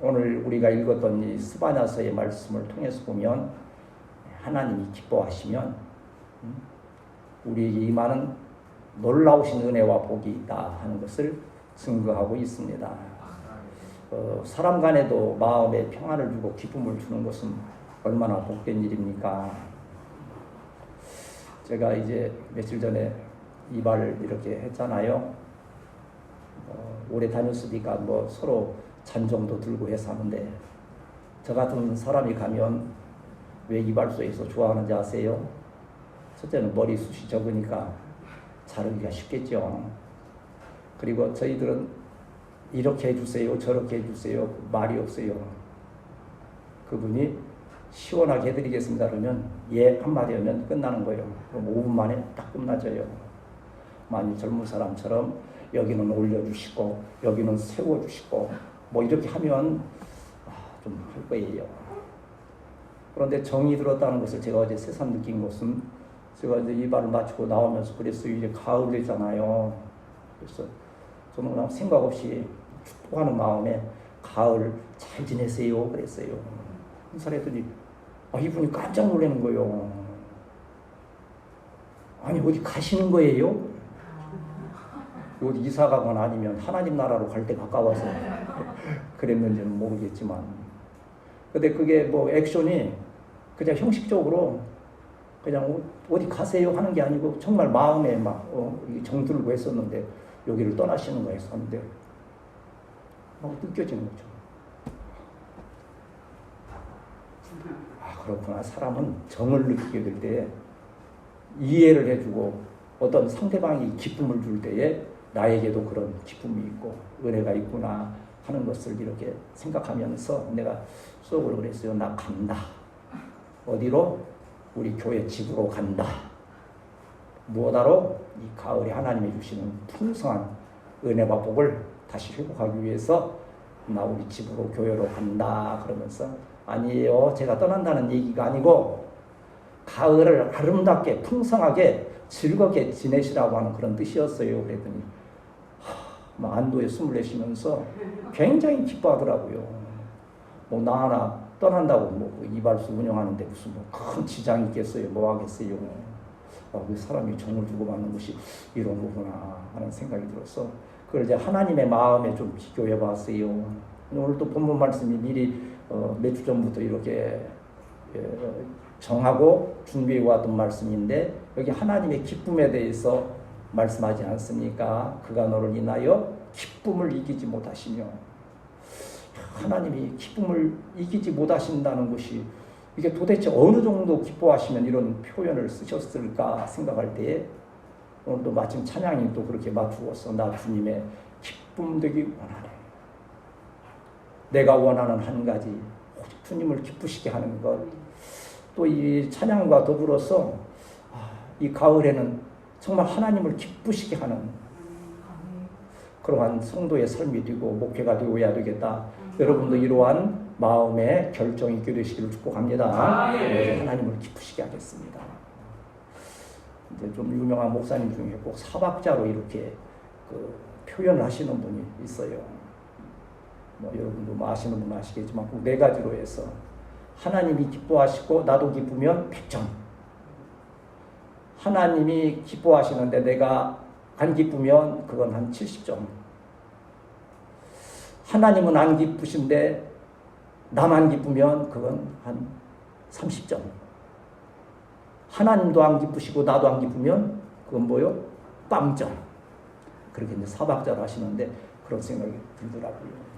오늘 우리가 읽었던 이 스바냐서의 말씀을 통해서 보면 하나님이 기뻐하시면 우리에게 임하는 놀라우신 은혜와 복이 있다 하는 것을 증거하고 있습니다. 사람 간에도 마음에 평안을 주고 기쁨을 주는 것은 얼마나 복된 일입니까? 제가 이제 며칠 전에 이발을 이렇게 했잖아요. 오래 다녔으니까 뭐 서로 잔정도 들고 해서 하는데, 저 같은 사람이 가면 왜 이발소에서 좋아하는지 아세요? 첫째는 머리숱이 적으니까 자르기가 쉽겠죠. 그리고 저희들은 이렇게 해주세요, 저렇게 해주세요 말이 없어요. 그분이 시원하게 해드리겠습니다 그러면 예 한마디 하면 끝나는 거예요. 그럼 5분 만에 딱 끝나져요. 만일 젊은 사람처럼 여기는 올려주시고 여기는 세워주시고 뭐 이렇게 하면 좀 할 거예요. 그런데 정이 들었다는 것을 제가 어제 새삼 느낀 것은, 제가 이제 이발을 마치고 나오면서 그랬어요. 이제 가을 되잖아요. 그래서 저는 그냥 생각 없이 축복하는 마음에 가을 잘 지내세요 그랬어요. 인사했더니 이분이 깜짝 놀라는 거예요. 아니 어디 가시는 거예요? 어디 이사 가거나 아니면 하나님 나라로 갈 때 가까워서 그랬는지는 모르겠지만, 근데 그게 뭐 액션이 그냥 형식적으로 그냥 어디 가세요 하는 게 아니고 정말 마음에 막 정들고 했었는데 여기를 떠나시는 거 했었는데 막 느껴지는 거죠. 그렇구나. 사람은 정을 느끼게 될 때 이해를 해주고 어떤 상대방이 기쁨을 줄 때에 나에게도 그런 기쁨이 있고 은혜가 있구나 하는 것을 이렇게 생각하면서 내가 속으로 그랬어요. 나 간다. 어디로? 우리 교회 집으로 간다. 무엇하러? 이 가을에 하나님이 주시는 풍성한 은혜와 복을 다시 회복하기 위해서 나 우리 집으로 교회로 간다 그러면서, 아니에요, 제가 떠난다는 얘기가 아니고 가을을 아름답게 풍성하게 즐겁게 지내시라고 하는 그런 뜻이었어요. 그랬더니 안도에 숨을 내쉬면서 굉장히 기뻐하더라고요. 뭐 나 하나 떠난다고 뭐 이발소 운영하는데 무슨 뭐 큰 지장이 있겠어요? 뭐 하겠어요? 그 사람이 정을 주고 받는 것이 이런 거구나 하는 생각이 들어서 그걸 이제 하나님의 마음에 좀 비교해 봤어요. 오늘 또 본문 말씀이 미리 몇 주 전부터 이렇게 정하고 준비해 왔던 말씀인데, 여기 하나님의 기쁨에 대해서 말씀하지 않습니까? 그가 너를 인하여 기쁨을 이기지 못하시며, 하나님이 기쁨을 이기지 못하신다는 것이 이게 도대체 어느 정도 기뻐하시면 이런 표현을 쓰셨을까 생각할 때에 오늘도 마침 찬양이 또 그렇게 맞추어서 나 주님의 기쁨 되기 원하네. 내가 원하는 한 가지, 오직 주님을 기쁘시게 하는 것. 또 이 찬양과 더불어서 이 가을에는 정말 하나님을 기쁘시게 하는 그러한 성도의 삶이 되고 목회가 되어야 되겠다. 여러분도 이러한 마음의 결정이 있게 되시기를 축복합니다. 하나님을 기쁘시게 하겠습니다. 이제 좀 유명한 목사님 중에 꼭 사박자로 이렇게 표현을 하시는 분이 있어요. 뭐 여러분도 뭐 아시는 분은 아시겠지만 꼭 4가지로 해서 하나님이 기뻐하시고 나도 기쁘면 100점. 하나님이 기뻐하시는데 내가 안 기쁘면 그건 한 70점. 하나님은 안 기쁘신데 나만 기쁘면 그건 한 30점. 하나님도 안 기쁘시고 나도 안 기쁘면 그건 뭐요? 빵점. 그렇게 이제 사박자로 하시는데 그런 생각이 들더라고요.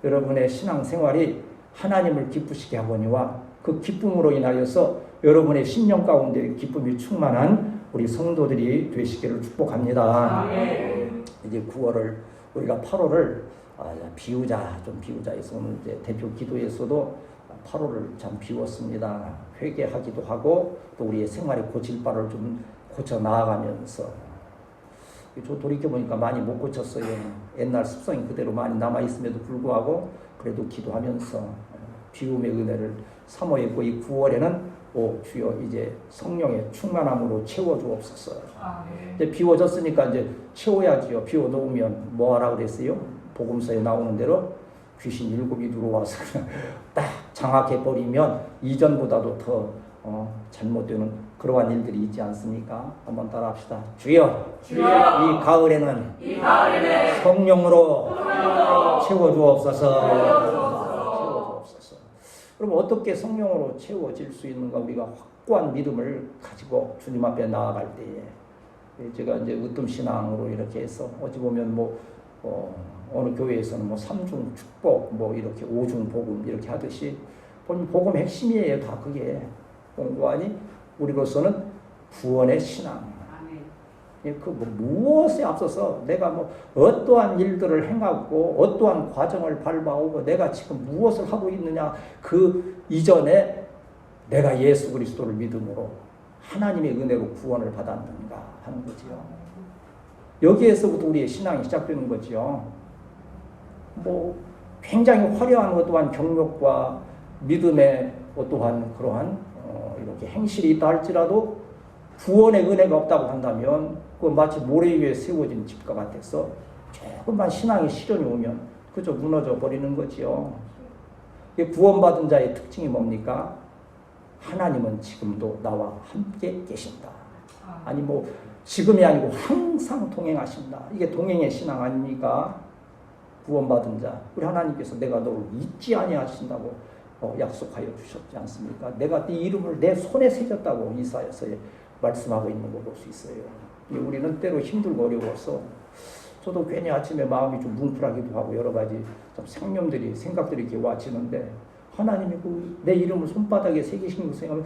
여러분의 신앙생활이 하나님을 기쁘시게 하거니와 그 기쁨으로 인하여서 여러분의 심령 가운데 기쁨이 충만한 우리 성도들이 되시기를 축복합니다. 이제 9월을 우리가 8월을 좀 비우자 해서 오늘 이제 대표 기도에서도 8월을 참 비웠습니다. 회개하기도 하고 또 우리의 생활에 고칠 바를 좀 고쳐 나아가면서, 저 돌이켜보니까 많이 못 고쳤어요. 옛날 습성이 그대로 많이 남아있음에도 불구하고 그래도 기도하면서 비움의 은혜를 사모했고, 이 9월에는 주여 이제 성령의 충만함으로 채워주옵소서. 이제 비워졌으니까 이제 채워야지요. 비워놓으면 뭐하라 그랬어요? 복음서에 나오는 대로 귀신 7이 들어와서 그냥 딱 장악해버리면 이전보다도 더 잘못되는 그러한 일들이 있지 않습니까? 한번 따라합시다. 주여, 주여, 이 가을에는 성령으로 채워주옵소서. 그럼 어떻게 성령으로 채워질 수 있는가? 우리가 확고한 믿음을 가지고 주님 앞에 나아갈 때에, 제가 이제 으뜸신앙으로 이렇게 해서 어찌 보면 어느 교회에서는 삼중 축복, 이렇게 오중 복음 이렇게 하듯이 복음 핵심이에요. 다 그게 공부하니 우리로서는 구원의 신앙. 무엇에 앞서서 내가 어떠한 일들을 행하고 어떠한 과정을 밟아오고 내가 지금 무엇을 하고 있느냐, 그 이전에 내가 예수 그리스도를 믿음으로 하나님의 은혜로 구원을 받았는가 하는 거지요. 여기에서부터 우리의 신앙이 시작되는 거지요. 굉장히 화려한 어떠한 경력과 믿음의 어떠한 그러한 이렇게 행실이 있다 할지라도 구원의 은혜가 없다고 한다면 마치 모래 위에 세워진 집과 같아서 조금만 신앙의 시련이 오면 그저 무너져 버리는 거지요. 구원받은 자의 특징이 뭡니까? 하나님은 지금도 나와 함께 계신다. 아니 지금이 아니고 항상 동행하신다. 이게 동행의 신앙 아닙니까? 구원받은 자, 우리 하나님께서 내가 너를 잊지 아니하신다고 약속하여 주셨지 않습니까? 내가 네 이름을 내 손에 새겼다고 이사야서에 말씀하고 있는 거 볼 수 있어요. 우리는 때로 힘들고 어려워서 저도 괜히 아침에 마음이 좀 뭉클하기도 하고 여러 가지 좀 생각들이 이렇게 와지는데, 하나님이 내 이름을 손바닥에 새기신 것을 생각하면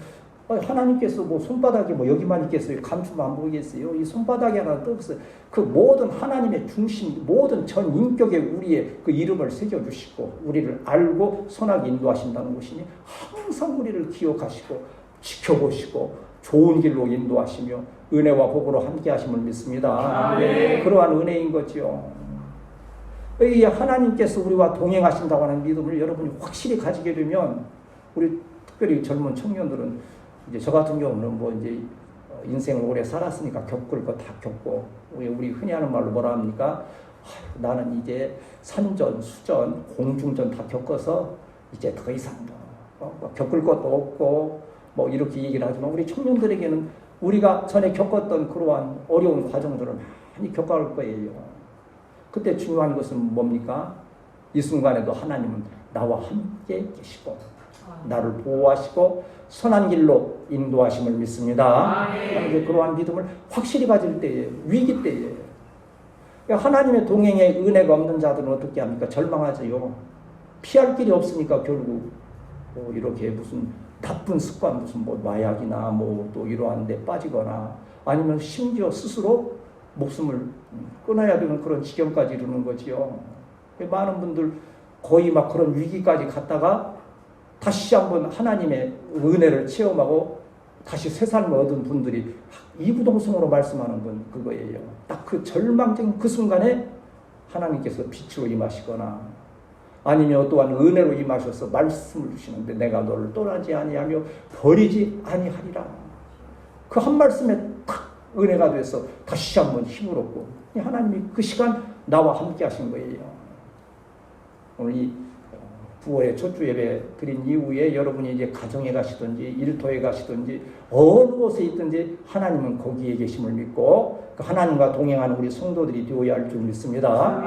하나님께서 손바닥에 여기만 있겠어요? 감추면 안 보이겠어요? 이 손바닥에 하나 떠서 그 모든 하나님의 중심, 모든 전 인격에 우리의 그 이름을 새겨주시고 우리를 알고 선하게 인도하신다는 것이니 항상 우리를 기억하시고 지켜보시고 좋은 길로 인도하시며 은혜와 복으로 함께 하심을 믿습니다. 그러한 은혜인 거지요. 이 하나님께서 우리와 동행하신다고 하는 믿음을 여러분이 확실히 가지게 되면, 우리 특별히 젊은 청년들은 이제 저 같은 경우는 이제 인생을 오래 살았으니까 겪을 거 다 겪고, 우리 흔히 하는 말로 뭐라 합니까? 나는 이제 산전, 수전, 공중전 다 겪어서 이제 더 이상 겪을 것도 없고 이렇게 얘기를 하지만, 우리 청년들에게는 우리가 전에 겪었던 그러한 어려운 과정들을 많이 겪어갈 거예요. 그때 중요한 것은 뭡니까? 이 순간에도 하나님은 나와 함께 계시고 나를 보호하시고 선한 길로 인도하심을 믿습니다. 그러한 믿음을 확실히 가질 때에, 위기 때에, 하나님의 동행에 은혜가 없는 자들은 어떻게 합니까? 절망하죠. 피할 길이 없으니까 결국 이렇게 무슨 나쁜 습관, 무슨 마약이나 또 이러한 데 빠지거나, 아니면 심지어 스스로 목숨을 끊어야 되는 그런 지경까지 이르는 거지요. 많은 분들 거의 그런 위기까지 갔다가 다시 한번 하나님의 은혜를 체험하고 다시 새 삶을 얻은 분들이 이부동성으로 말씀하는 건 그거예요. 딱 그 절망적인 그 순간에 하나님께서 빛으로 임하시거나, 아니면 또한 은혜로 임하셔서 말씀을 주시는데, 내가 너를 떠나지 아니하며 버리지 아니하리라. 그 한 말씀에 딱 은혜가 돼서 다시 한번 힘을 얻고, 하나님이 그 시간 나와 함께 하신 거예요. 오늘 이 9월에 첫주 예배 드린 이후에 여러분이 이제 가정에 가시든지 일터에 가시든지 어느 곳에 있든지 하나님은 거기에 계심을 믿고 그 하나님과 동행하는 우리 성도들이 되어야 할 줄 믿습니다.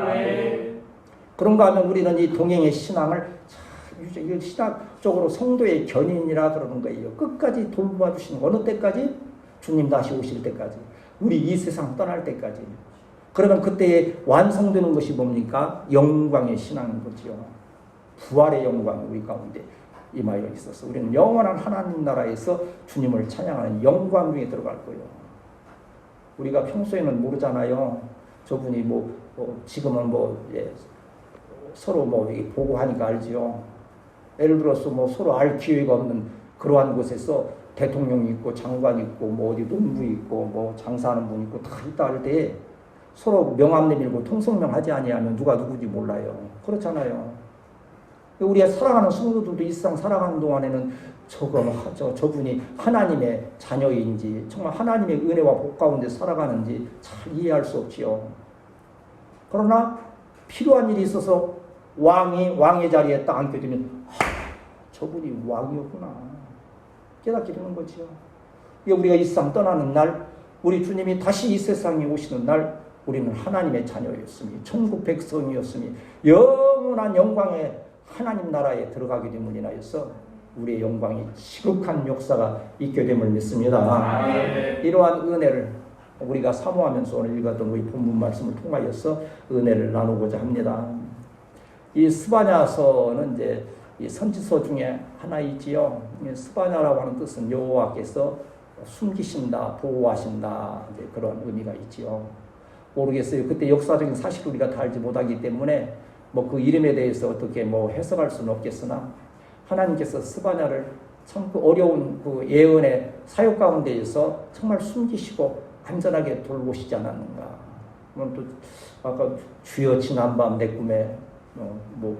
그런가 하면 우리는 이 동행의 신앙을 신학적으로 성도의 견인이라 그러는 거예요. 끝까지 돌봐 주시는 어느 때까지? 주님 다시 오실 때까지, 우리 이 세상 떠날 때까지. 그러면 그때에 완성되는 것이 뭡니까? 영광의 신앙인 거죠. 부활의 영광이 우리 가운데 임하여 있어서 우리는 영원한 하나님 나라에서 주님을 찬양하는 영광 중에 들어갈 거예요. 우리가 평소에는 모르잖아요. 저분이 지금은 서로 보고 하니까 알지요. 예를 들어서 서로 알 기회가 없는 그러한 곳에서 대통령이 있고 장관이 있고 어디 농부 있고 장사하는 분 있고 다 있다 할 때 서로 명함 내밀고 통성명 하지 아니하면 누가 누구지 몰라요. 그렇잖아요. 우리가 사랑하는 성도들도 이 세상 살아가는 동안에는 저분이 하나님의 자녀인지 정말 하나님의 은혜와 복 가운데 살아가는지 잘 이해할 수 없지요. 그러나 필요한 일이 있어서 왕의 자리에 딱 앉게 되면 저분이 왕이었구나 깨닫게 되는 거죠. 우리가 이 세상 떠나는 날, 우리 주님이 다시 이 세상에 오시는 날, 우리는 하나님의 자녀였으니 천국 백성이었으니 영원한 영광의 하나님 나라에 들어가게 됨을 인하여서 우리의 영광이 지극한 역사가 있게 됨을 믿습니다. 이러한 은혜를 우리가 사모하면서 오늘 읽었던 우리 본문 말씀을 통하여서 은혜를 나누고자 합니다. 이 스바냐서는 이제 이 선지서 중에 하나이지요. 스바냐라고 하는 뜻은 여호와께서 숨기신다, 보호하신다, 이제 그런 의미가 있지요. 모르겠어요. 그때 역사적인 사실을 우리가 다 알지 못하기 때문에 뭐 그 이름에 대해서 어떻게 뭐 해석할 수는 없겠으나 하나님께서 스바냐를 참 그 어려운 그 예언의 사역 가운데에서 정말 숨기시고 안전하게 돌보시지 않았는가. 또 아까 주여 지난밤 내 꿈에 뭐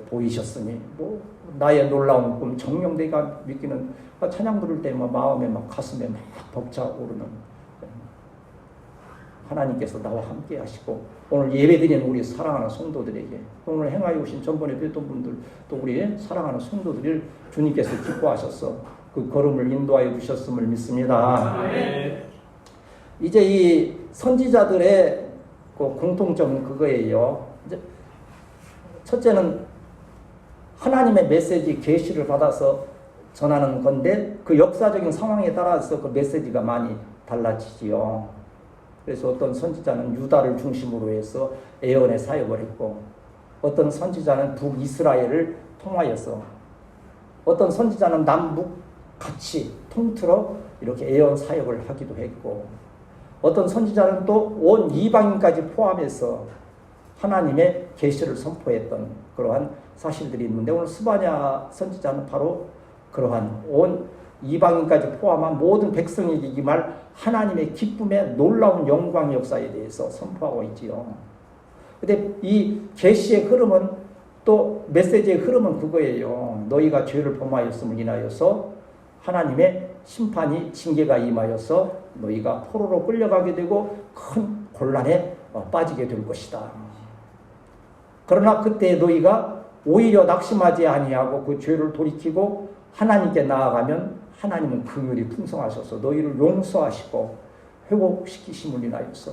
보이셨으니 뭐 나의 놀라운 꿈 정령대가 믿기는 찬양 부를 때 막 마음에 막 가슴에 막 벅차오르는 하나님께서 나와 함께 하시고 오늘 예배드리는 우리 사랑하는 성도들에게 오늘 행하여 오신 전번에 뵀던 분들 또 우리 사랑하는 성도들을 주님께서 기뻐하셔서 그 걸음을 인도하여 주셨음을 믿습니다. 이제 이 선지자들의 그 공통점은 그거예요. 이제 첫째는 하나님의 메시지 계시를 받아서 전하는 건데 그 역사적인 상황에 따라서 그 메시지가 많이 달라지지요. 그래서 어떤 선지자는 유다를 중심으로 해서 예언의 사역을 했고 어떤 선지자는 북이스라엘을 통하여서 어떤 선지자는 남북 같이 통틀어 이렇게 예언 사역을 하기도 했고 어떤 선지자는 또 온 이방인까지 포함해서 하나님의 계시를 선포했던 그러한 사실들이 있는데 오늘 스바냐 선지자는 바로 그러한 온 이방인까지 포함한 모든 백성에게 임할 하나님의 기쁨의 놀라운 영광 역사에 대해서 선포하고 있지요. 근데 이 계시의 흐름은 또 메시지의 흐름은 그거예요. 너희가 죄를 범하였음을 인하여서 하나님의 심판이 징계가 임하여서 너희가 포로로 끌려가게 되고 큰 곤란에 빠지게 될 것이다. 그러나 그때 너희가 오히려 낙심하지 아니하고 그 죄를 돌이키고 하나님께 나아가면 하나님은 긍휼이 풍성하셔서 너희를 용서하시고 회복시키심을 인하여서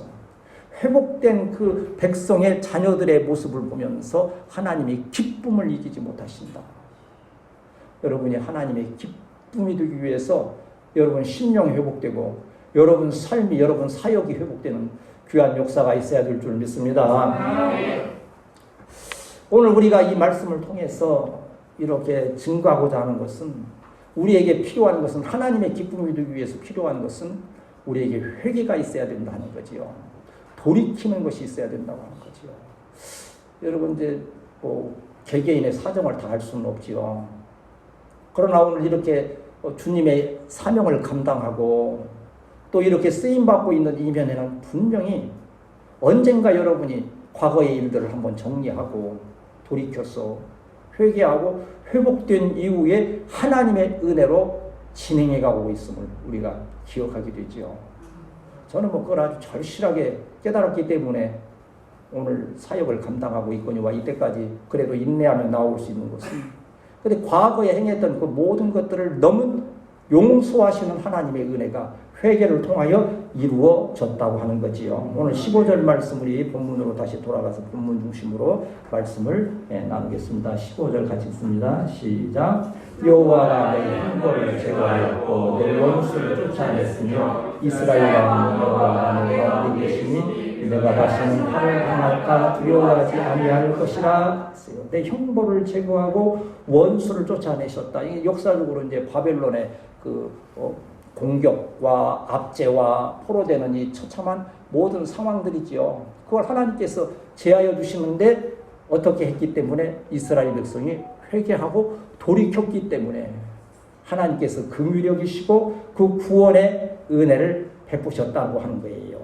회복된 그 백성의 자녀들의 모습을 보면서 하나님의 기쁨을 이기지 못하신다. 여러분이 하나님의 기쁨이 되기 위해서 여러분 심령이 회복되고 여러분 삶이 여러분 사역이 회복되는 귀한 역사가 있어야 될 줄 믿습니다. 오늘 우리가 이 말씀을 통해서 이렇게 증거하고자 하는 것은 우리에게 필요한 것은 하나님의 기쁨이 되기 위해서 필요한 것은 우리에게 회개가 있어야 된다는 거지요. 돌이키는 것이 있어야 된다고 하는 거지요. 여러분 이제 뭐 개개인의 사정을 다 알 수는 없지요. 그러나 오늘 이렇게 주님의 사명을 감당하고 또 이렇게 쓰임받고 있는 이면에는 분명히 언젠가 여러분이 과거의 일들을 한번 정리하고 돌이켜서 회개하고 회복된 이후에 하나님의 은혜로 진행해 가고 있음을 우리가 기억하게 되지요. 저는 뭐 그걸 아주 절실하게 깨달았기 때문에 오늘 사역을 감당하고 있거니와 이때까지 그래도 인내하며 나올 수 있는 것은 근데 과거에 행했던 그 모든 것들을 너무 용서하시는 하나님의 은혜가 회개를 통하여 이루어졌다고 하는 거지요. 오늘 15절 말씀 우리 본문으로 다시 돌아가서 본문 중심으로 말씀을 나누겠습니다. 15절 같이 읽습니다. 시작. 여호와가 내 흉보를 제거하였고 내 원수를 쫓아냈으며 이스라엘 왕은 여호와가 내 가운데 계시니 내가 다시는 하를 당할까 두려워하지 아니할 것이라. 내 흉보를 제거하고 원수를 쫓아내셨다. 이게 역사적으로 이제 바벨론의 그 공격과 압제와 포로되는 이 처참한 모든 상황들이지요. 그걸 하나님께서 제하여 주시는데 어떻게 했기 때문에 이스라엘 백성이 회개하고 돌이켰기 때문에 하나님께서 긍휼히 여기시고 그 구원의 은혜를 베푸셨다고 하는 거예요.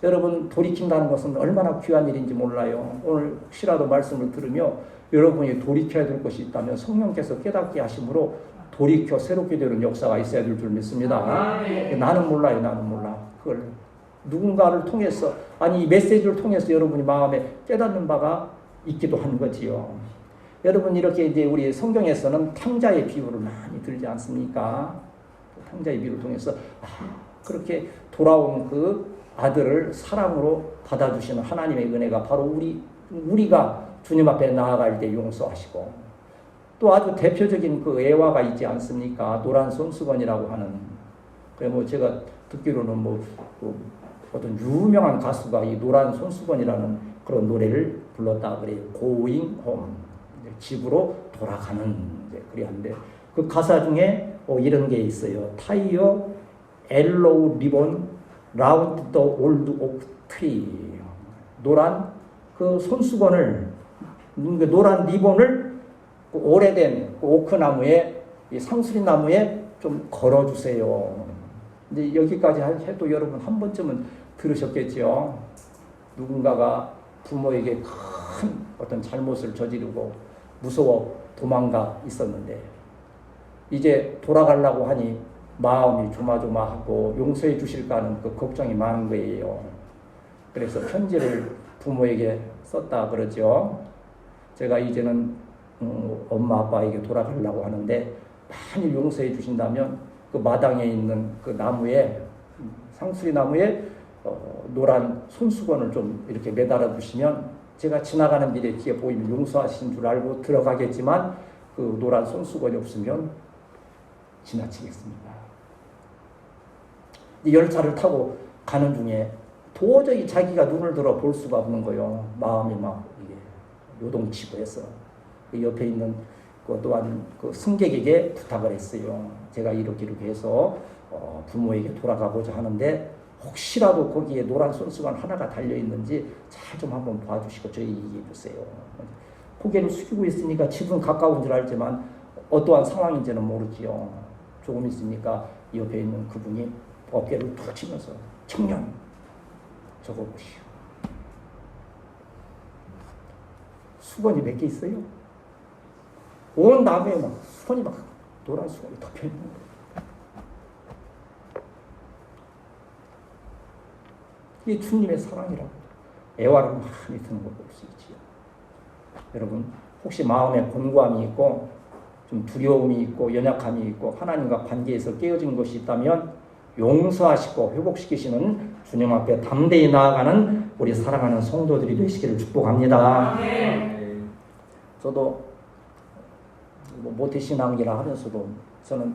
여러분 돌이킨다는 것은 얼마나 귀한 일인지 몰라요. 오늘 혹시라도 말씀을 들으며 여러분이 돌이켜야 될 것이 있다면 성령께서 깨닫게 하심으로 돌이켜 새롭게 되는 역사가 있어야 될 줄 믿습니다. 나는 몰라요. 나는 몰라. 그걸 누군가를 통해서 아니 이 메시지를 통해서 여러분이 마음에 깨닫는 바가 있기도 한 거지요. 여러분 이렇게 이제 우리 성경에서는 탕자의 비유를 많이 들지 않습니까? 탕자의 비유를 통해서 그렇게 돌아온 그 아들을 사랑으로 받아주시는 하나님의 은혜가 바로 우리가 주님 앞에 나아갈 때 용서하시고, 또 아주 대표적인 그 애화가 있지 않습니까? 노란 손수건이라고 하는. 그래 뭐 제가 듣기로는 그 어떤 유명한 가수가 이 노란 손수건이라는 그런 노래를 불렀다 그래요. Going home. 집으로 돌아가는 그래한데, 그 가사 중에 이런 게 있어요. Tie a yellow ribbon round the old oak tree. 노란 그 손수건을, 노란 리본을 그 오래된 그 오크나무에, 이 상수리 나무에 좀 걸어주세요. 이제 여기까지 해도 여러분 한 번쯤은 들으셨겠죠. 누군가가 부모에게 큰 어떤 잘못을 저지르고 무서워 도망가 있었는데, 이제 돌아가려고 하니 마음이 조마조마하고 용서해 주실까 하는 그 걱정이 많은 거예요. 그래서 편지를 부모에게 썼다 그러죠. 제가 이제는 엄마 아빠에게 돌아가려고 하는데 많이 용서해 주신다면 그 마당에 있는 그 나무에, 상수리 나무에 노란 손수건을 좀 이렇게 매달아 주시면 제가 지나가는 길에 뒤에 보이면 용서하신 줄 알고 들어가겠지만 그 노란 손수건이 없으면 지나치겠습니다. 이 열차를 타고 가는 중에 도저히 자기가 눈을 들어 볼 수가 없는 거예요. 마음이 막 이게 요동치고 해서 그 옆에 있는 그 또한 그 승객에게 부탁을 했어요. 제가 이렇게 해서 부모에게 돌아가고자 하는데 혹시라도 거기에 노란 손수건 하나가 달려 있는지 잘 좀 한번 봐주시고 저희 얘기해 주세요. 고개를 숙이고 있으니까 집은 가까운 줄 알지만 어떠한 상황인지는 모르지요. 조금 있으니까 옆에 있는 그분이 어깨를 툭 치면서 청년 적어보시오. 수건이 몇 개 있어요? 온 나무에 막 수건이 막 노란 수건이 덮여 있는 거예요. 이게 주님의 사랑이라고. 애화를 많이 드는 걸 볼 수 있지요. 여러분 혹시 마음에 곤고함이 있고 좀 두려움이 있고 연약함이 있고 하나님과 관계에서 깨어진 것이 있다면 용서하시고 회복시키시는 주님 앞에 담대히 나아가는 우리 사랑하는 성도들이 되시기를 축복합니다. 저도 모태신앙이라 하면서도 저는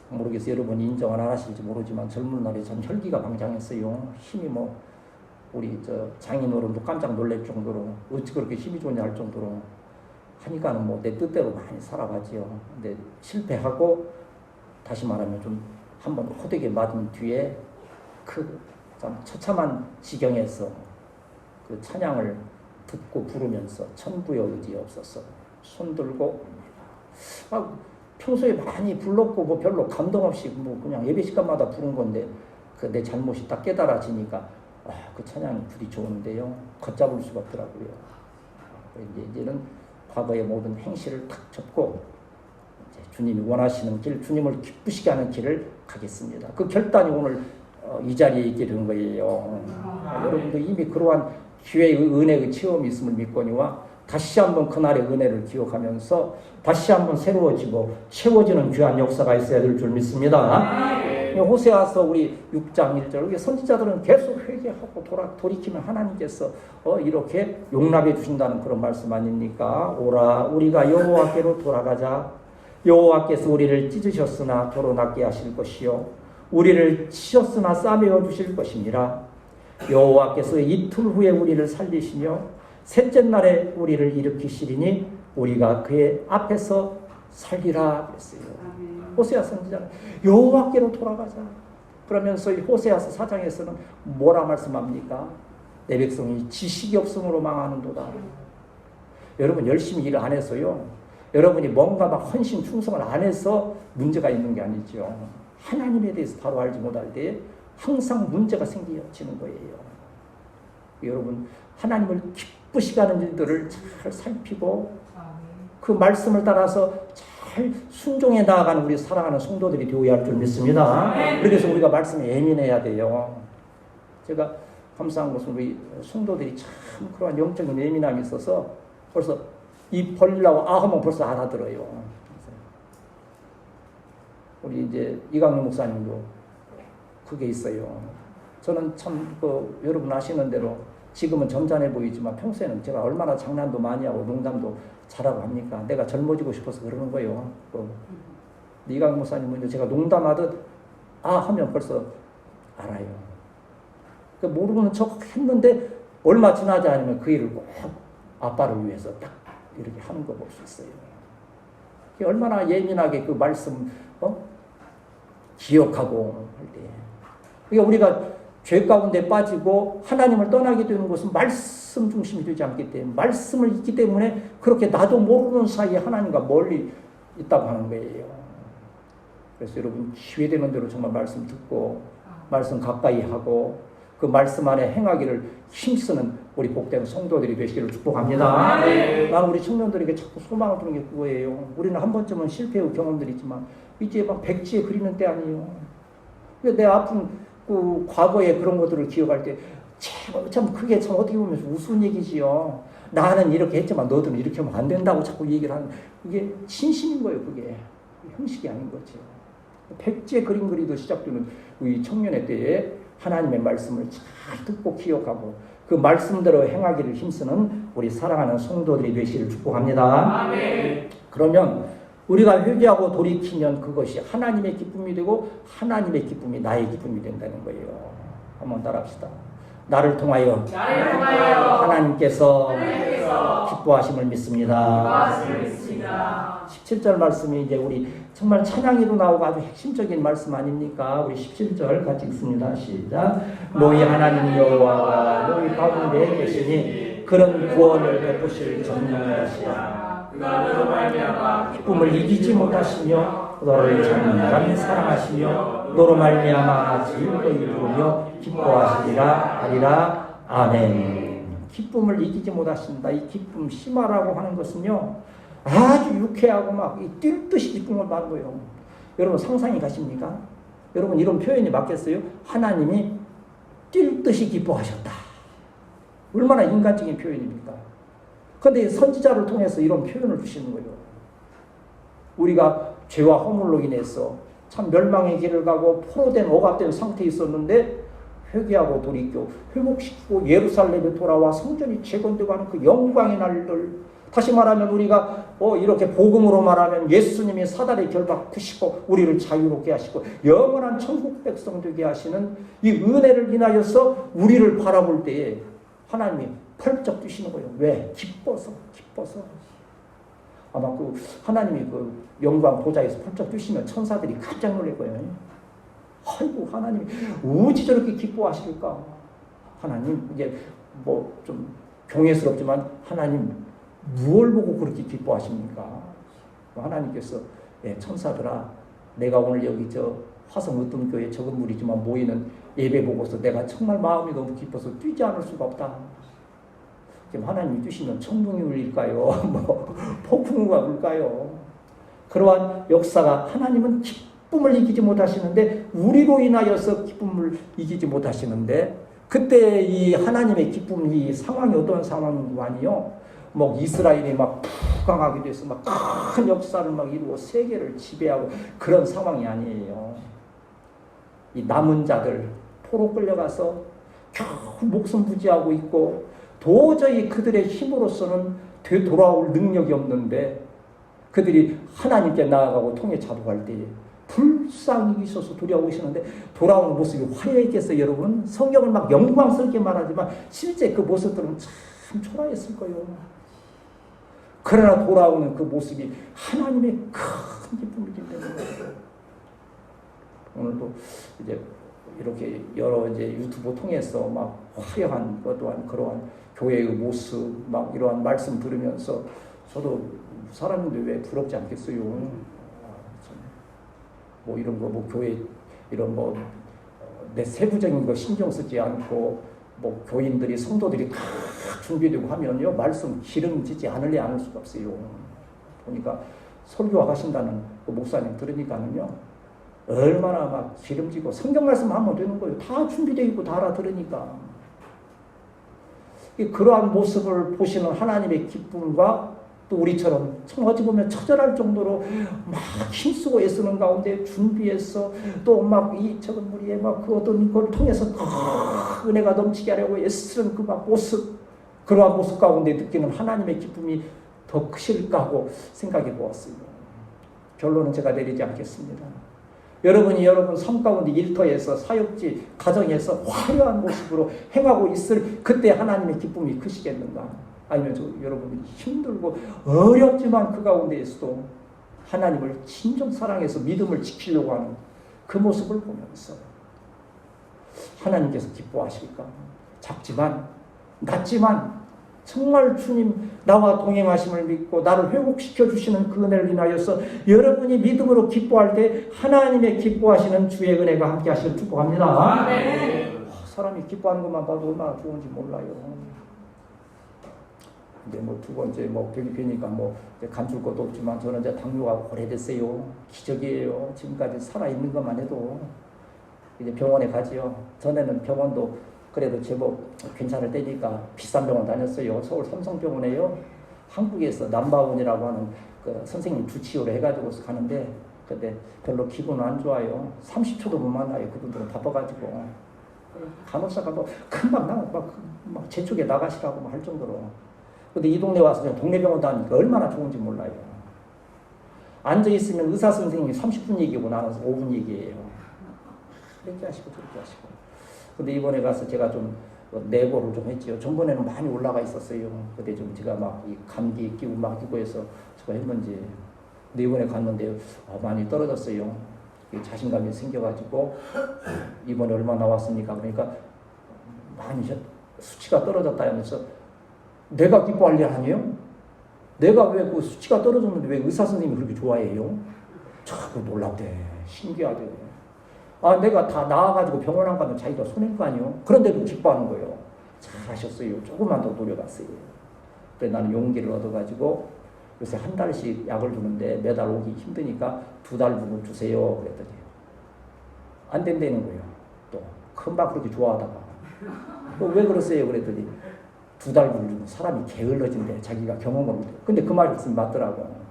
모르겠어요. 여러분이 인정 안 하실지 모르지만 젊은 날에 전 혈기가 방장했어요. 힘이 우리 장인어른도 깜짝 놀랄 정도로 어찌 그렇게 힘이 좋냐 할 정도로 하니까는 내 뜻대로 많이 살아가지요. 근데 실패하고 다시 말하면 좀 한번 호되게 맞은 뒤에 그 참 처참한 지경에서 그 찬양을 듣고 부르면서 천부의 의지 없어서 손들고 평소에 많이 불렀고 별로 감동 없이 그냥 예배 시간마다 부른 건데 그 내 잘못이 딱 깨달아지니까 그 찬양이 부디 좋은데요. 걷잡을 수가 없더라고요. 이제는 과거의 모든 행실을 탁 접고 이제 주님이 원하시는 길, 주님을 기쁘시게 하는 길을 가겠습니다. 그 결단이 오늘 이 자리에 있게 된 거예요. 여러분도 이미 그러한 기회의 은혜의 체험이 있음을 믿거니와 다시 한번 그날의 은혜를 기억하면서 다시 한번 새로워지고 채워지는 귀한 역사가 있어야 될 줄 믿습니다. 호세아서 우리 6장 1절 선지자들은 계속 회개하고 돌이키면 하나님께서 이렇게 용납해 주신다는 그런 말씀 아닙니까? 오라 우리가 여호와께로 돌아가자. 여호와께서 우리를 찢으셨으나 도로 낫게 하실 것이요 우리를 치셨으나 싸매어 주실 것이니라. 여호와께서 이틀 후에 우리를 살리시며 셋째 날에 우리를 일으키시리니 우리가 그의 앞에서 살리라 그랬어요. 호세아 선지자는 여호와께로 돌아가자. 그러면서 이 호세아서 4장에서는 뭐라 말씀합니까? 내 백성이 지식이 없음으로 망하는도다. 여러분 열심히 일을 안 해서요. 여러분이 뭔가 막 헌신 충성을 안 해서 문제가 있는 게 아니죠. 하나님에 대해서 바로 알지 못할 때 항상 문제가 생기는 거예요. 여러분 하나님을 기쁘시게 하는 일들을 잘 살피고 그 말씀을 따라서 잘 순종해 나아가는 우리 사랑하는 성도들이 되어야 할 줄 믿습니다. 그래서 우리가 말씀에 예민해야 돼요. 제가 감사한 것은 우리 성도들이 참 그러한 영적인 예민함이 있어서 벌써 입 벌리려고 아 하면 벌써 알아들어요. 우리 이제 이강윤 목사님도 그게 있어요. 저는 참 여러분 아시는 대로 지금은 점잖해 보이지만 평소에는 제가 얼마나 장난도 많이 하고 농담도 잘하고 합니까? 내가 젊어지고 싶어서 그러는 거예요. 이강윤 목사님은 제가 농담하듯 아 하면 벌써 알아요. 모르는 척 했는데 얼마 지나지 않으면 그 일을 꼭 아빠를 위해서 딱 이렇게 하는 거 볼 수 있어요. 얼마나 예민하게 그 말씀 기억하고 할 때. 그러니까 우리가 죄 가운데 빠지고 하나님을 떠나게 되는 것은 말씀 중심이 되지 않기 때문에 말씀을 잊기 때문에 그렇게 나도 모르는 사이에 하나님과 멀리 있다고 하는 거예요. 그래서 여러분 기회되는 대로 정말 말씀 듣고 말씀 가까이 하고 그 말씀 안에 행하기를 힘쓰는 우리 복된 성도들이 되시기를 축복합니다. 나는 우리 청년들에게 자꾸 소망을 주는 게 그거예요. 우리는 한 번쯤은 실패의 경험들이 있지만 이제 막 백지에 그리는 때 아니에요. 내 아픈 그 과거의 그런 것들을 기억할 때 참 그게 참 어떻게 보면 우스운 얘기지요. 나는 이렇게 했지만 너들은 이렇게 하면 안 된다고 자꾸 얘기를 하는 그게 진심인 거예요. 그게 형식이 아닌 거죠. 백지에 그림 그리도 시작되는 우리 청년의 때에 하나님의 말씀을 잘 듣고 기억하고 그 말씀대로 행하기를 힘쓰는 우리 사랑하는 성도들이 되시기를 축복합니다. 아멘. 그러면 우리가 회개하고 돌이키면 그것이 하나님의 기쁨이 되고 하나님의 기쁨이 나의 기쁨이 된다는 거예요. 한번 따라합시다. 나를 통하여 하나님께서 기뻐하심을 믿습니다. 17절 말씀이 이제 우리 정말 찬양에도 나오고 아주 핵심적인 말씀 아닙니까? 우리 17절 같이 읽습니다. 시작. 너희 하나님 여호와가 너희 가운데 계시니 그런 구원을 베푸실 전능하시라. 기쁨을 이기지 못하시며 너를 장난 사랑하시며 너로 말미암아 즐거이 부르며 기뻐하시리라 하리라. 아멘. 기쁨을 이기지 못하신다. 이 기쁨 심화라고 하는 것은요 아주 유쾌하고 막 뛸 듯이 기쁨을 받는 거예요. 여러분 상상이 가십니까? 여러분 이런 표현이 맞겠어요? 하나님이 뛸 듯이 기뻐하셨다. 얼마나 인간적인 표현입니까? 그런데 선지자를 통해서 이런 표현을 주시는 거예요. 우리가 죄와 허물로 인해서 참 멸망의 길을 가고 포로된 억압된 상태에 있었는데 회개하고 돌이켜 회복시키고 예루살렘에 돌아와 성전이 재건되고 하는 그 영광의 날들, 다시 말하면 우리가 이렇게 복음으로 말하면 예수님이 사단의 결박 푸시고 우리를 자유롭게 하시고 영원한 천국 백성 되게 하시는 이 은혜를 인하여서 우리를 바라볼 때에 하나님이 펄쩍 뛰시는 거예요. 왜? 기뻐서. 아마 그 하나님이 그 영광 보좌에서 펄쩍 뛰시면 천사들이 깜짝 놀랄 거예요. 아이고 하나님이 어찌 저렇게 기뻐하실까? 하나님 이제 뭐 좀 경외스럽지만 하나님 무엇을 보고 그렇게 기뻐하십니까? 하나님께서 천사들아 내가 오늘 여기 저 화성 으뜸교회 적은 무리지만 모이는 예배 보고서 내가 정말 마음이 너무 기뻐서 뛰지 않을 수가 없다. 지금 하나님이 뛰시면 천둥이 울릴까요? 뭐 폭풍우가 불까요? 그러한 역사가 하나님은 기쁨을 이기지 못하시는데 우리로 인하여서 기쁨을 이기지 못하시는데 그때 이 하나님의 기쁨 이 상황이 어떤 상황인 거 아니요? 뭐 이스라엘이 막 강하게 돼서 막 큰 역사를 막 이루고 세계를 지배하고 그런 상황이 아니에요. 이 남은 자들 포로 끌려가서 겨우 목숨 부지하고 있고 도저히 그들의 힘으로서는 되돌아올 능력이 없는데 그들이 하나님께 나아가고 통해 자복할 때에 불쌍히 있어서 돌아오시는데 돌아오는 모습이 화려했겠어요, 여러분? 성경을 막 영광스럽게 말하지만 실제 그 모습들은 참 초라했을 거예요. 그러나 돌아오는 그 모습이 하나님의 큰 기쁨이기 때문에 오늘도 이제 이렇게 여러 이제 유튜브 통해서 막 화려한 것 또한 그러한 교회의 모습 막 이러한 말씀 들으면서 저도 사람인데 왜 부럽지 않겠어요? 뭐 이런 거 뭐 교회 이런 뭐 내 세부적인 거 신경 쓰지 않고 뭐 교인들이 성도들이 다 준비되고 하면요 말씀 기름지지 않을래 않을 수가 없어요. 보니까 설교와 하신다는 그 목사님 들으니까는요 얼마나 막 기름지고 성경 말씀 하면 되는 거예요. 다 준비되어 있고 다 알아들으니까. 그러한 모습을 보시는 하나님의 기쁨과 또 우리처럼 참 어찌 보면 처절할 정도로 막 힘쓰고 애쓰는 가운데 준비해서 또 막 이 적은 무리에 막 그 어떤 걸 통해서 은혜가 넘치게 하려고 애쓰는 그 막 모습, 그러한 모습 가운데 느끼는 하나님의 기쁨이 더 크실까 하고 생각해 보았습니다. 결론은 제가 내리지 않겠습니다. 여러분이 여러분 삶 가운데 일터에서 사역지 가정에서 화려한 모습으로 행하고 있을 그때 하나님의 기쁨이 크시겠는가? 아니면 여러분이 힘들고 어렵지만 그 가운데에서도 하나님을 진정 사랑해서 믿음을 지키려고 하는 그 모습을 보면서 하나님께서 기뻐하실까? 작지만 낮지만 정말 주님 나와 동행하심을 믿고 나를 회복시켜 주시는 그 은혜를 인하여서 여러분이 믿음으로 기뻐할 때 하나님의 기뻐하시는 주의 은혜가 함께 하시길 축복합니다. 사람이 기뻐하는 것만 봐도 얼마나 좋은지 몰라요. 근데 뭐 두 번째 뭐 병이 되니까 뭐 감출 것도 없지만 저는 이제 당뇨가 오래됐어요. 기적이에요. 지금까지 살아 있는 것만 해도 이제 병원에 가지요. 전에는 병원도 그래도 제법 괜찮을 때니까 비싼 병원 다녔어요. 서울 삼성병원에요. 한국에서 남바원이라고 하는 그 선생님 주치의로 해가지고 가는데 근데 별로 기분은 안 좋아요. 30초도 못 만나요. 그분들은 바빠가지고 간호사가 뭐 금방 막 제 쪽에 나가시라고 할 정도로. 근데 이 동네 와서 그냥 동네 병원 다니까 얼마나 좋은지 몰라요. 앉아 있으면 의사 선생님이 30분 얘기고 나는 5분 얘기해요. 이렇게 하시고 저렇게 하시고. 근데 이번에 가서 제가 좀 내보를 좀 했지요. 전번에는 많이 올라가 있었어요. 그때 좀 제가 막 이 감기 끼고 막 끼고 해서 제가 했는지. 근데 이번에 갔는데 많이 떨어졌어요. 자신감이 생겨가지고 이번에 얼마 나왔습니까? 그러니까 많이 수치가 떨어졌다 하면서 내가 기뻐할 일 아니에요? 내가 왜 그 수치가 떨어졌는데 왜 의사 선생님이 그렇게 좋아해요? 자꾸 놀랍대. 신기하대. 내가 다 나아가지고 병원 안 가면 자기가 손해일 거 아니에요? 그런데도 기뻐하는 거예요. 잘하셨어요. 조금만 더 노력했어요. 그래 나는 용기를 얻어가지고 요새 한 달씩 약을 주는데 매달 오기 힘드니까 2달 분을 주세요. 그랬더니 안 된다는 거예요. 또 금방 그렇게 좋아하다가 왜 그러세요? 그랬더니 2달 분을 주면 사람이 게을러진대. 자기가 경험을 못해. 근데 그 말이 있으면 맞더라고.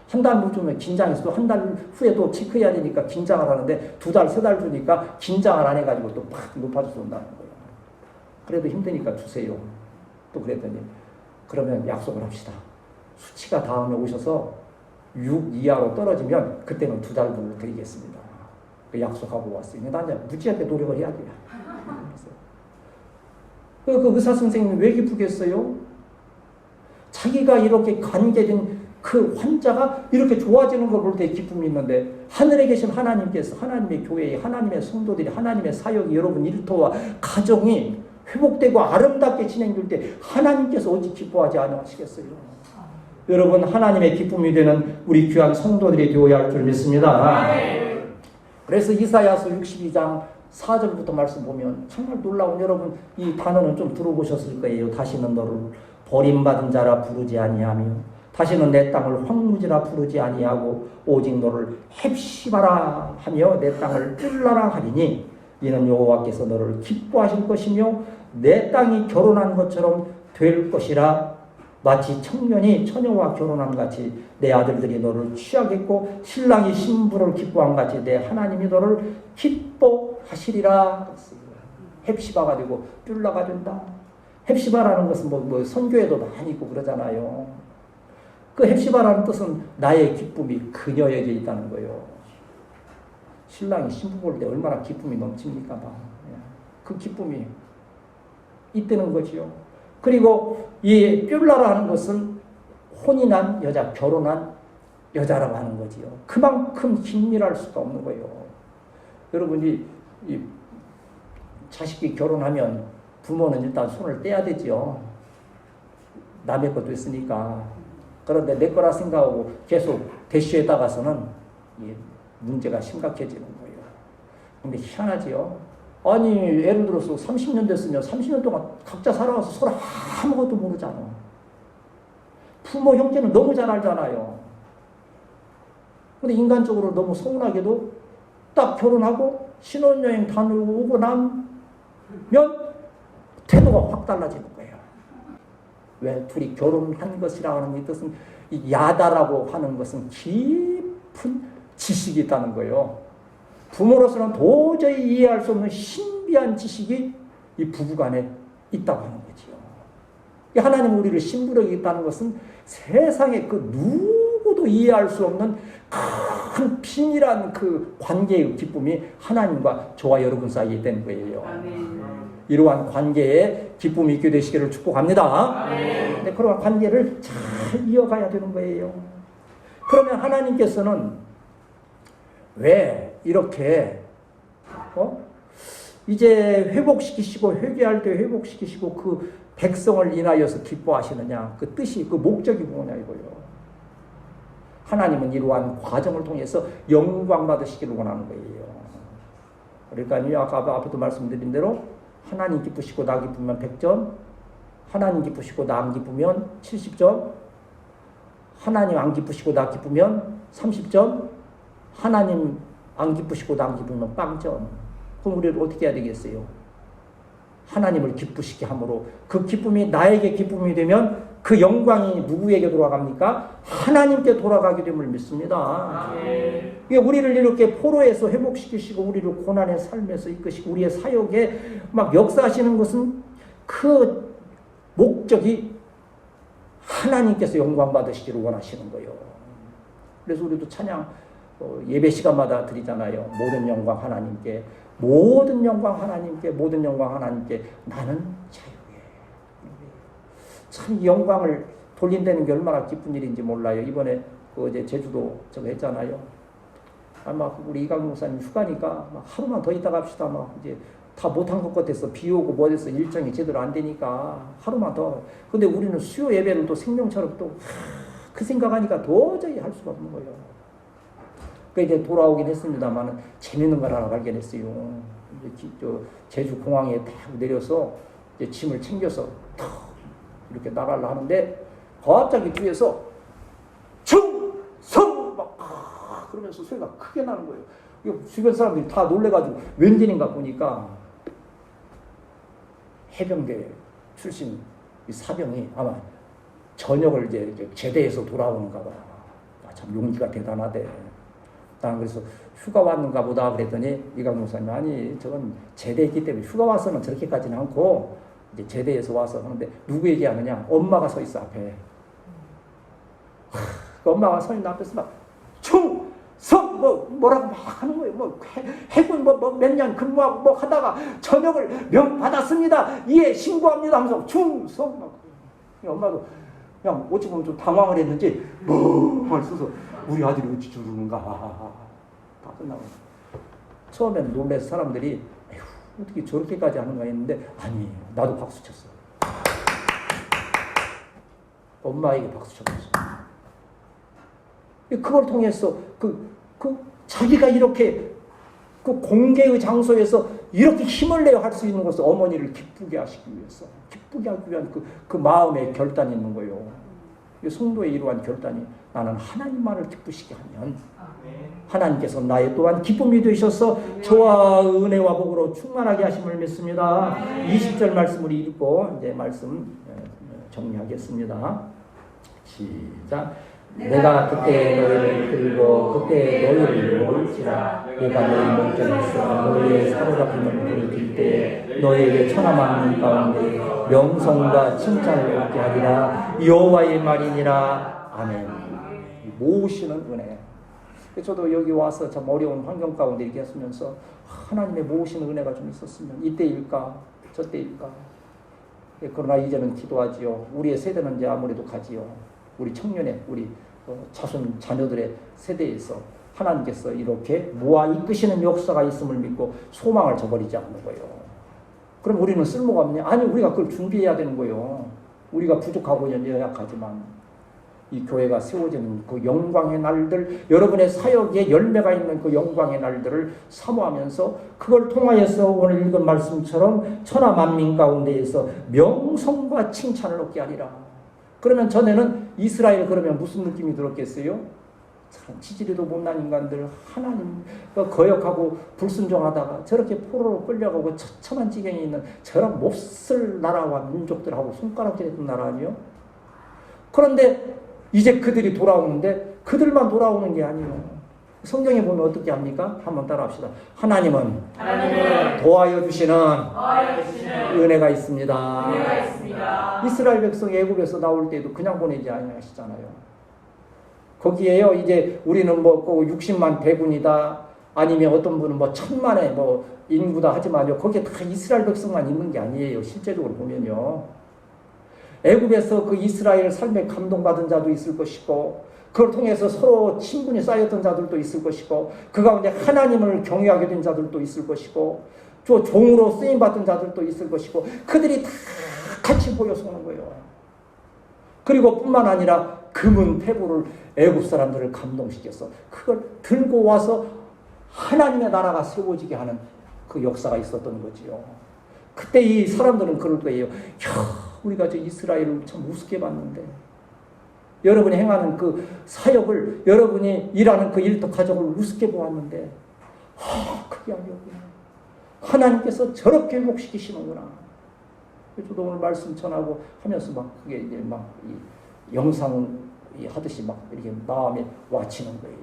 한 달 못 주면 긴장해서 또 한 달 후에도 체크해야 되니까 긴장을 하는데 2달, 3달 주니까 긴장을 안 해가지고 또 팍 높아져서 온다는 거예요. 그래도 힘드니까 주세요. 또 그랬더니 그러면 약속을 합시다. 수치가 다음에 오셔서 6 이하로 떨어지면 그때는 2달 분을 드리겠습니다. 그 약속하고 왔어요. 나 이제 무지하게 노력을 해야 돼요. 그 의사 선생님이 왜 기쁘겠어요? 자기가 이렇게 관계된 그 환자가 이렇게 좋아지는 걸 볼 때 기쁨이 있는데 하늘에 계신 하나님께서 하나님의 교회에 하나님의 성도들이 하나님의 사역이 여러분 일터와 가정이 회복되고 아름답게 진행될 때 하나님께서 어찌 기뻐하지 않으시겠어요? 여러분 하나님의 기쁨이 되는 우리 귀한 성도들이 되어야 할 줄 믿습니다. 그래서 이사야서 62장 4절부터 말씀 보면 정말 놀라운 여러분 이 단어는 좀 들어보셨을 거예요. 다시는 너를 버림받은 자라 부르지 아니하며 다시는 내 땅을 황무지라 부르지 아니하고 오직 너를 헵시바라 하며 내 땅을 뜰라라 하리니 이는 여호와께서 너를 기뻐하실 것이며 내 땅이 결혼한 것처럼 될 것이라. 마치 청년이 처녀와 결혼한 같이 내 아들들이 너를 취하겠고 신랑이 신부를 기뻐한 같이 내 하나님이 너를 기뻐하시리라. 헵시바가 되고 뷸라가 된다. 헵시바라는 것은 뭐 선교에도 많이 있고 그러잖아요. 그 헵시바라는 뜻은 나의 기쁨이 그녀에게 있다는 거예요. 신랑이 신부 볼 때 얼마나 기쁨이 넘칩니까? 그 기쁨이 있다는 거지요. 그리고 이 뷸라라는 것은 혼이 난 여자, 결혼한 여자라고 하는 거지요. 그만큼 긴밀할 수가 없는 거예요. 여러분이 이 자식이 결혼하면 부모는 일단 손을 떼야 되죠. 남의 것도 있으니까. 그런데 내 거라 생각하고 계속 대시에 따라서는 문제가 심각해지는 거예요. 근데 희한하지요. 아니 예를 들어서 30년 됐으면 30년 동안 각자 살아와서 서로 아무것도 모르잖아. 부모 형제는 너무 잘 알잖아요. 근데 인간적으로 너무 서운하게도 딱 결혼하고 신혼여행 다니고 오고 나면 태도가 확 달라지는 거예요. 왜 둘이 결혼한 것이라 하는 뜻은 이 야다라고 하는 것은 깊은 지식이 있다는 거예요. 부모로서는 도저히 이해할 수 없는 신비한 지식이 이 부부간에 있다고 하는 거지요. 하나님 우리를 신부로 있다는 것은 세상에 그 누구도 이해할 수 없는 큰 비밀한 그 관계의 기쁨이 하나님과 저와 여러분 사이에 된 거예요. 아멘. 이러한 관계에 기쁨이 있게 되시기를 축복합니다. 네, 그러한 관계를 잘 이어가야 되는 거예요. 그러면 하나님께서는 왜 이렇게 이제 회복시키시고 회개할 때 회복시키시고 그 백성을 인하여서 기뻐하시느냐, 그 뜻이, 그 목적이 뭐냐 이거예요. 하나님은 이러한 과정을 통해서 영광 받으시기를 원하는 거예요. 그러니까 아까 앞에도 말씀드린 대로 하나님 기쁘시고 나 기쁘면 100점, 하나님 기쁘시고 나 안 기쁘면 70점, 하나님 안 기쁘시고 나 기쁘면 30점, 하나님 안 기쁘시고 나 안 기쁘면 0점. 그럼 우리를 어떻게 해야 되겠어요? 하나님을 기쁘시게 함으로 그 기쁨이 나에게 기쁨이 되면 그 영광이 누구에게 돌아갑니까? 하나님께 돌아가게 됨을 믿습니다. 이게 우리를 이렇게 포로에서 회복시키시고 우리를 고난의 삶에서 이끄시고 우리의 사역에 막 역사하시는 것은 그 목적이 하나님께서 영광 받으시기를 원하시는 거예요. 그래서 우리도 찬양 예배 시간마다 드리잖아요. 모든 영광 하나님께, 모든 영광 하나님께, 모든 영광 하나님께, 나는 자유해. 참 영광을 돌린다는 게 얼마나 기쁜 일인지 몰라요. 이번에 어제 제주도 저거 했잖아요. 아마 우리 이강 목사님 휴가니까 막 하루만 더 있다 갑시다. 막 이제 다 못한 것 같아서 비 오고 뭐 돼서 일정이 제대로 안 되니까 하루만 더. 근데 우리는 수요 예배를 또 생명처럼 또 그 생각하니까 도저히 할 수가 없는 거예요. 이제 돌아오긴 했습니다만 재밌는 걸 하나 발견했어요. 이제 제주 공항에 딱 내려서 이제 짐을 챙겨서 탁 이렇게 나가려 하는데 갑자기 뒤에서 충성 막 그러면서 소리가 크게 나는 거예요. 주변 사람들이 다 놀래가지고 웬일인가 보니까 해병대 출신 사병이 아마 저녁을 이제 제대해서 돌아오는가 봐. 참 용기가 대단하대. 난 그래서 휴가 왔는가 보다 그랬더니 이강 목사님 아니 저건 제대했기 때문에 휴가 와서는 저렇게까지는 않고 이제 제대해서 와서 하는데 누구 얘기하느냐? 엄마가 서 있어 앞에. 그 엄마가 서 있는 앞에서 막 충성 뭐라고 막 하는 거예요. 뭐 해군 몇 년 근무하고 뭐 하다가 전역을 명 받았습니다. 이에 신고합니다 하면서 충성 막. 엄마도 그냥 어찌 보면 좀 당황을 했는지 뭐 써서 우리 아들이 어찌 저러는가 다 끝나고 처음에는 놀라서 사람들이 에휴, 어떻게 저렇게까지 하는가 했는데 아니 나도 박수 쳤어. 엄마에게 박수 쳤어. 그걸 통해서 그 자기가 이렇게 그 공개의 장소에서 이렇게 힘을 내어 할 수 있는 것을 어머니를 기쁘게 하시기 위해서 기쁘게 하기 위한 그 마음의 결단이 있는 거예요. 성도의 이러한 결단이 나는 하나님만을 기쁘시게 하면 하나님께서 나의 또한 기쁨이 되셔서 저와 은혜와 복으로 충만하게 하심을 믿습니다. 20절 말씀을 읽고 이제 말씀 정리하겠습니다. 시작. 내가 그때 너희를 들고 그때 너희를 모을지라 내가 너희 목전에서 너희의 사로잡힘을 돌이킬 때에 너희에게 천하만민 가운데 명성과 칭찬을 얻게 하리라. 여호와의 말이니라. 아멘. 모으시는 은혜. 저도 여기 와서 참 어려운 환경 가운데 이렇게 했으면서 하나님의 모으시는 은혜가 좀 있었으면 이때일까 저때일까. 그러나 이제는 기도하지요. 우리의 세대는 이제 아무래도 가지요. 우리 청년의 우리 자손 자녀들의 세대에서 하나님께서 이렇게 모아 이끄시는 역사가 있음을 믿고 소망을 저버리지 않는 거예요. 그럼 우리는 쓸모가 없냐? 아니 우리가 그걸 준비해야 되는 거예요. 우리가 부족하고 연약하지만 이 교회가 세워지는 그 영광의 날들, 여러분의 사역에 열매가 있는 그 영광의 날들을 사모하면서 그걸 통하여서 오늘 읽은 말씀처럼 천하 만민 가운데에서 명성과 칭찬을 얻게 하리라. 그러면 전에는 이스라엘 그러면 무슨 느낌이 들었겠어요? 참 지지리도 못난 인간들 하나님 거역하고 불순종하다가 저렇게 포로로 끌려가고 처참한 지경에 있는 저런 몹쓸 나라와 민족들하고 손가락질했던 나라 아니요? 그런데 이제 그들이 돌아오는데 그들만 돌아오는 게 아니에요. 성경에 보면 어떻게 합니까? 한번 따라합시다. 하나님은 도와여 주시는 은혜가 있습니다. 이스라엘 백성이 애굽에서 나올 때도 그냥 보내지 아니하시잖아요. 거기에요. 이제 우리는 뭐 60만 대군이다. 아니면 어떤 분은 뭐 1000만의 뭐 인구다 하지만요. 거기에 다 이스라엘 백성만 있는 게 아니에요. 실제적으로 보면요. 애굽에서 그 이스라엘 삶에 감동받은 자도 있을 것이고 그걸 통해서 서로 친분이 쌓였던 자들도 있을 것이고 그 가운데 하나님을 경외하게 된 자들도 있을 것이고 또 종으로 쓰임받던 자들도 있을 것이고 그들이 다 같이 모여서 오는 거예요. 그리고 뿐만 아니라 금은 태고를 애굽 사람들을 감동시켰어. 그걸 들고 와서 하나님의 나라가 세워지게 하는 그 역사가 있었던 거지요. 그때 이 사람들은 그럴 거예요. 야, 우리가 저 이스라엘을 참 우습게 봤는데 여러분이 행하는 그 사역을 여러분이 일하는 그 일터 가정을 우습게 보았는데 그게 아니었구나. 하나님께서 저렇게 회복시키시는구나. 저도 오늘 말씀 전하고 하면서 막 그게 이제 막 이 영상 하듯이 막 이렇게 마음에 와치는 거예요.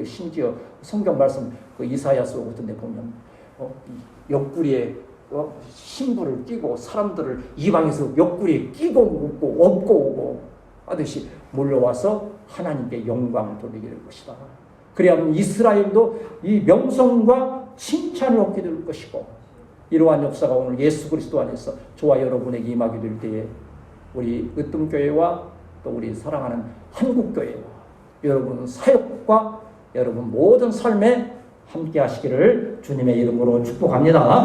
심지어 성경 말씀 그 이사야서 같은 데 보면 옆구리에 신부를 끼고 사람들을 이방에서 옆구리에 끼고 묻고 업고 오고 하듯이 몰려와서 하나님께 영광을 돌리게 될 것이다. 그래야만 이스라엘도 이 명성과 칭찬을 얻게 될 것이고 이러한 역사가 오늘 예수 그리스도 안에서 저와 여러분에게 임하게 될 때에 우리 으뜸교회와 또 우리 사랑하는 한국교회와 여러분 사역과 여러분 모든 삶에 함께 하시기를 주님의 이름으로 축복합니다.